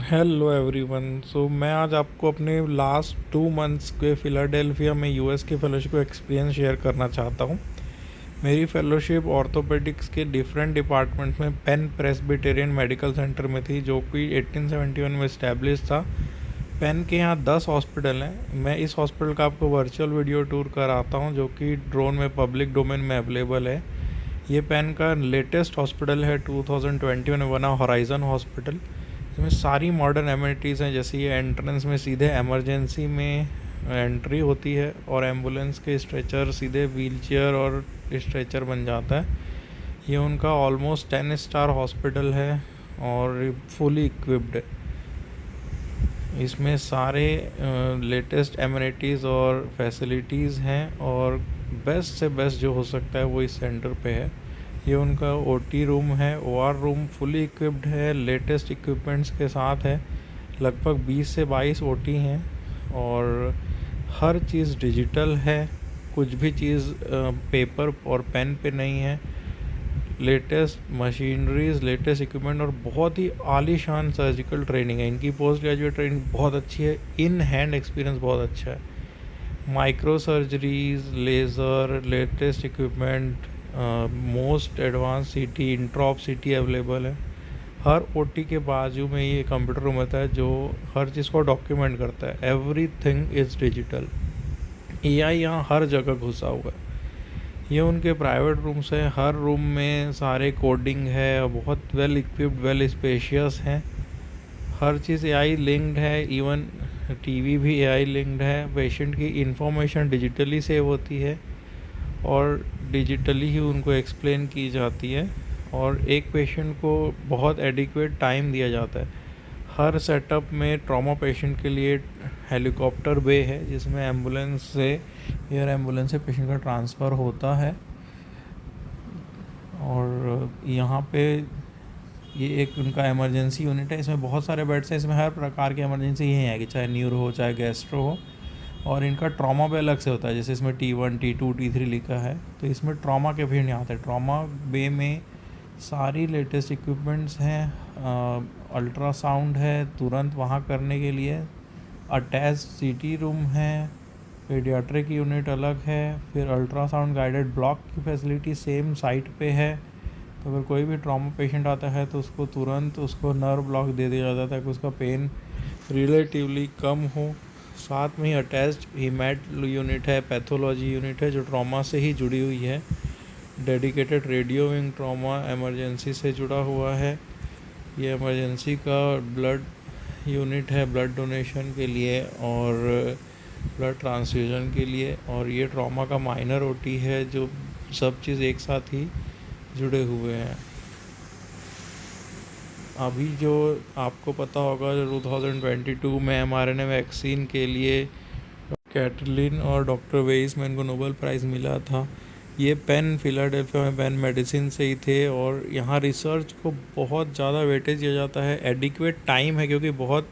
Hello everyone. मैं आज आपको अपने लास्ट 2 मंथ्स के फ़िलाडेल्फिया में यूएस के फ़ेलोशिप का एक्सपीरियंस शेयर करना चाहता हूँ। मेरी फ़ेलोशिप ऑर्थोपेडिक्स के डिफरेंट डिपार्टमेंट्स में पेन प्रेस्बिटेरियन मेडिकल सेंटर में थी, जो कि 1871 में इस्टेब्लिश था। पेन के यहाँ 10 हॉस्पिटल हैं। मैं इस हॉस्पिटल का आपको वर्चुअल वीडियो टूर कराता हूँ, जो कि ड्रोन में पब्लिक डोमेन में अवेलेबल है। ये पेन का लेटेस्ट हॉस्पिटल है, 2021 में बना हॉराइजन हॉस्पिटल। इसमें सारी मॉडर्न एमिनिटीज़ हैं, जैसे ये एंट्रेंस में सीधे इमरजेंसी में एंट्री होती है और एम्बुलेंस के स्ट्रेचर सीधे व्हीलचेयर और स्ट्रेचर बन जाता है। ये उनका ऑलमोस्ट 10 स्टार हॉस्पिटल है और फुली इक्विप्ड है। इसमें सारे लेटेस्ट एमिनिटीज़ और फैसिलिटीज़ हैं और बेस्ट से बेस्ट जो हो सकता है वो इस सेंटर पे है। ये उनका ओटी रूम है, ओआर रूम फुली इक्विप्ड है, लेटेस्ट इक्विपमेंट्स के साथ है। लगभग 20 से 22 ओटी हैं और हर चीज़ डिजिटल है। कुछ भी चीज़ पेपर और पेन पे नहीं है। लेटेस्ट मशीनरीज, लेटेस्ट इक्विपमेंट और बहुत ही आलीशान सर्जिकल ट्रेनिंग है। इनकी पोस्ट ग्रेजुएट ट्रेनिंग बहुत अच्छी है, इन हैंड एक्सपीरियंस बहुत अच्छा है। Micro surgeries, laser, latest equipment, most advance सीटी, इंट्रॉप सीटी अवेलेबल है। हर ओटी के बाजू में ये कंप्यूटर रूम होता है जो हर चीज़ को डॉक्यूमेंट करता है। Everything is digital. एआई यहाँ हर जगह घुसा हुआ है। ये उनके प्राइवेट रूम्स हैं, हर रूम में सारे कोडिंग है और बहुत वेल इक्विप्ड, वेल स्पेशियस हैं। हर चीज़ एआई लिंक्ड है, इवन टीवी भी एआई लिंक्ड है। पेशेंट की इंफॉर्मेशन डिजिटली सेव होती है और डिजिटली ही उनको एक्सप्लेन की जाती है और एक पेशेंट को बहुत एडिक्वेट टाइम दिया जाता है। हर सेटअप में ट्रॉमा पेशेंट के लिए हेलीकॉप्टर बे है, जिसमें एम्बुलेंस से, एयर एम्बुलेंस से पेशेंट का ट्रांसफ़र होता है। और यहाँ पे ये एक उनका इमरजेंसी यूनिट है। इसमें बहुत सारे बेड्स हैं। इसमें हर प्रकार की इमरजेंसी यही है कि चाहे न्यूरो हो, चाहे गैस्ट्रो हो। और इनका ट्रॉमा बे अलग से होता है, जैसे इसमें T1, T2, T3 लिखा है, तो इसमें ट्रॉमा के पेशेंट यहाँ आते हैं। ट्रॉमा बे में सारी लेटेस्ट इक्विपमेंट्स हैं। अल्ट्रासाउंड है तुरंत वहाँ करने के लिए। अटैच सीटी रूम है। पीडियाट्रिक यूनिट अलग है। फिर अल्ट्रासाउंड गाइडेड ब्लॉक की फैसिलिटी सेम साइट पे है। तो अगर कोई भी ट्रॉमा पेशेंट आता है तो उसको तुरंत उसको नर्व ब्लॉक दे दिया जाता है ताकि उसका पेन रिलेटिवली कम हो। साथ में ही अटैच्ड हीमैट यूनिट है, पैथोलॉजी यूनिट है जो ट्रॉमा से ही जुड़ी हुई है। Dedicated radio wing trauma emergency से जुड़ा हुआ है। ये इमरजेंसी का ब्लड यूनिट है, ब्लड डोनेशन के लिए और ब्लड ट्रांसफ्यूजन के लिए। और ये ट्रॉमा का माइनर ओटी है, जो सब चीज़ एक साथ ही जुड़े हुए हैं। अभी जो आपको पता होगा, जो 2022 में mRNA वैक्सीन के लिए कैटलिन और डॉक्टर वेइसमैन को नोबेल प्राइज़ मिला था, ये पेन फिलाडेल्फिया में पेन मेडिसिन से ही थे। और यहाँ रिसर्च को बहुत ज़्यादा वेटेज दिया जाता है। एडिक्वेट टाइम है क्योंकि बहुत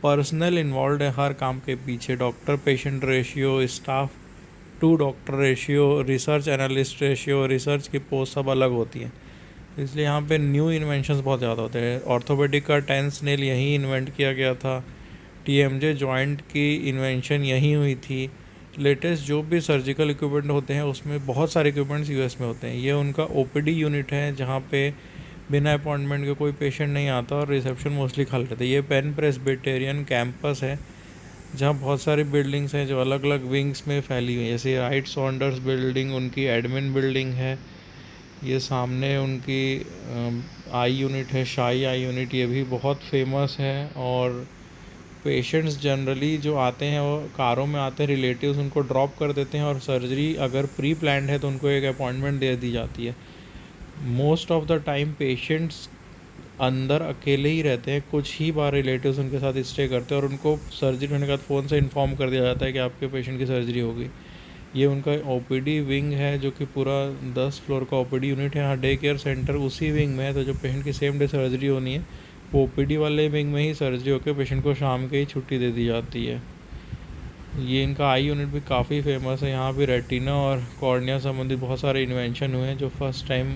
पर्सनल इन्वॉल्व है हर काम के पीछे। Doctor patient ratio, staff to doctor ratio, research analyst ratio, research की पोस्ट सब अलग होती हैं। इसलिए यहाँ पे न्यू इन्वेंशंस बहुत ज़्यादा होते हैं। ऑर्थोपेडिक का टेंस नेल यहीं इन्वेंट किया गया था। TMJ जॉइंट की इन्वेंशन यहीं हुई थी। लेटेस्ट जो भी सर्जिकल इक्विपमेंट होते हैं उसमें बहुत सारे इक्विपमेंट्स यूएस में होते हैं। ये उनका OPD यूनिट है, जहाँ पे बिना अपॉइंटमेंट के कोई पेशेंट नहीं आता और रिसेप्शन मोस्टली खाली रहता है। ये पेन प्रेस्बिटेरियन कैंपस है, जहाँ बहुत सारी बिल्डिंग्स हैं जो अलग अलग विंग्स में फैली हुई हैं। जैसे राइट सॉन्डर्स बिल्डिंग उनकी एडमिन बिल्डिंग है। ये सामने उनकी आई यूनिट है, शाई आई यूनिट, ये भी बहुत फेमस है। और पेशेंट्स जनरली जो आते हैं वो कारों में आते हैं, रिलेटिव्स उनको ड्रॉप कर देते हैं और सर्जरी अगर प्री प्लान्ड है तो उनको एक अपॉइंटमेंट दे दी जाती है। Most of the time patients अंदर अकेले ही रहते हैं, कुछ ही बार रिलेटिव्स उनके साथ स्टे करते हैं और उनको सर्जरी होने के बाद फ़ोन से इन्फॉर्म कर दिया जाता है कि आपके पेशेंट की सर्जरी होगी। ये उनका OPD विंग है, जो कि पूरा 10 फ्लोर का OPD यूनिट है। यहाँ डे केयर सेंटर उसी विंग में है, तो जो पेशेंट की सेम डे सर्जरी होनी है वो OPD वाले विंग में ही सर्जरी होकर पेशेंट को शाम के ही छुट्टी दे दी जाती है। ये इनका आई यूनिट भी काफ़ी फेमस है। यहाँ भी रेटिना और कॉर्निया संबंधित बहुत सारे इन्वेंशन हुए हैं जो फर्स्ट टाइम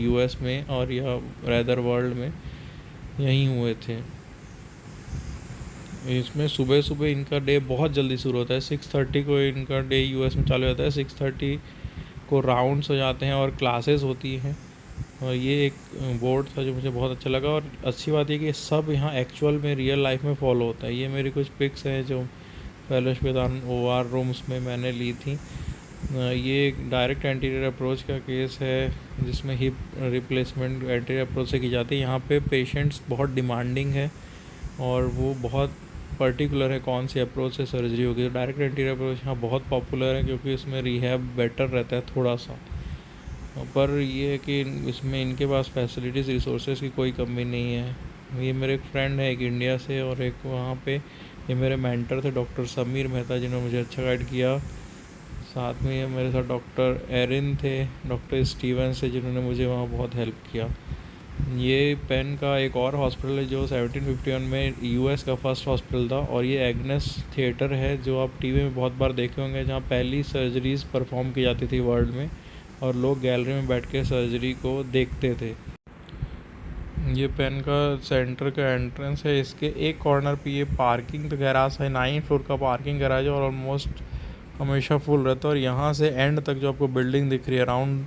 US में और या रेदर वर्ल्ड में यहीं हुए थे। इसमें सुबह सुबह इनका डे बहुत जल्दी शुरू होता है। 6:30 को इनका डे यूएस में चालू होता है। 6:30 को राउंड्स हो जाते हैं और क्लासेस होती हैं। और ये एक बोर्ड था जो मुझे बहुत अच्छा लगा। और अच्छी बात ये कि सब यहाँ एक्चुअल में रियल लाइफ में फॉलो होता है। ये मेरी कुछ पिक्स हैं जो फेलोशिप OR रूम्स में मैंने ली थी। ये एक डायरेक्ट एंटीरियर अप्रोच का केस है जिसमें हिप रिप्लेसमेंट एंटीरियर अप्रोच से की जाती है। यहाँ पे पेशेंट्स बहुत डिमांडिंग है और वो बहुत पर्टिकुलर है कौन सी अप्रोच से सर्जरी होगी। तो डायरेक्ट एंटीरियर अप्रोच यहाँ बहुत पॉपुलर है क्योंकि इसमें रिहैब बेटर रहता है थोड़ा सा। पर ये है कि इसमें इनके पास फैसिलिटीज़ रिसोर्सेज की कोई कमी नहीं है। ये मेरे एक फ्रेंड है, एक इंडिया से और एक वहाँ पे ये मेरे मेंटर थे डॉक्टर समीर मेहता, जिन्होंने मुझे अच्छा गाइड किया। साथ में ये मेरे साथ डॉक्टर एरिन थे, डॉक्टर स्टीवन से, जिन्होंने मुझे वहाँ बहुत हेल्प किया। ये पेन का एक और हॉस्पिटल है जो 1751 में यूएस का फर्स्ट हॉस्पिटल था। और ये एग्नेस थिएटर है जो आप टीवी में बहुत बार देखे होंगे, जहाँ पहली सर्जरीज परफॉर्म की जाती थी वर्ल्ड में और लोग गैलरी में बैठ के सर्जरी को देखते थे। ये पेन का सेंटर का एंट्रेंस है। इसके एक कॉर्नर पे ये पार्किंग तो गैराज है, 9 फ्लोर का पार्किंग गैराज है और ऑलमोस्ट हमेशा फुल रहता है। और यहाँ से एंड तक जो आपको बिल्डिंग दिख रही है अराउंड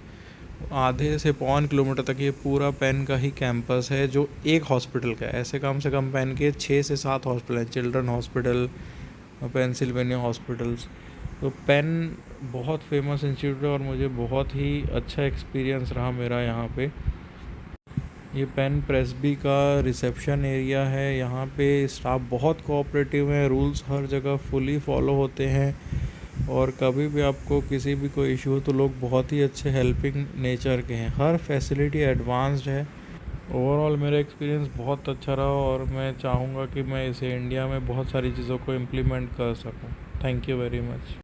आधे से पौन किलोमीटर तक ये पूरा पेन का ही कैंपस है जो एक हॉस्पिटल का है। ऐसे कम से कम पेन के 6 से 7 हॉस्पिटल हैं, चिल्ड्रन हॉस्पिटल, पेंसिल्वेनिया हॉस्पिटल्स। तो पेन बहुत फेमस इंस्टीट्यूट है और मुझे बहुत ही अच्छा एक्सपीरियंस रहा मेरा यहाँ पे। ये पेन प्रेसबी का रिसेप्शन एरिया है। यहाँ पे स्टाफ बहुत कोऑपरेटिव है, रूल्स हर जगह फुली फॉलो होते हैं और कभी भी आपको किसी भी कोई इशू हो तो लोग बहुत ही अच्छे हेल्पिंग नेचर के हैं। हर फैसिलिटी एडवांस्ड है। ओवरऑल मेरा एक्सपीरियंस बहुत अच्छा रहा और मैं चाहूँगा कि मैं इसे इंडिया में बहुत सारी चीज़ों को इम्प्लीमेंट कर सकूँ। Thank you very much.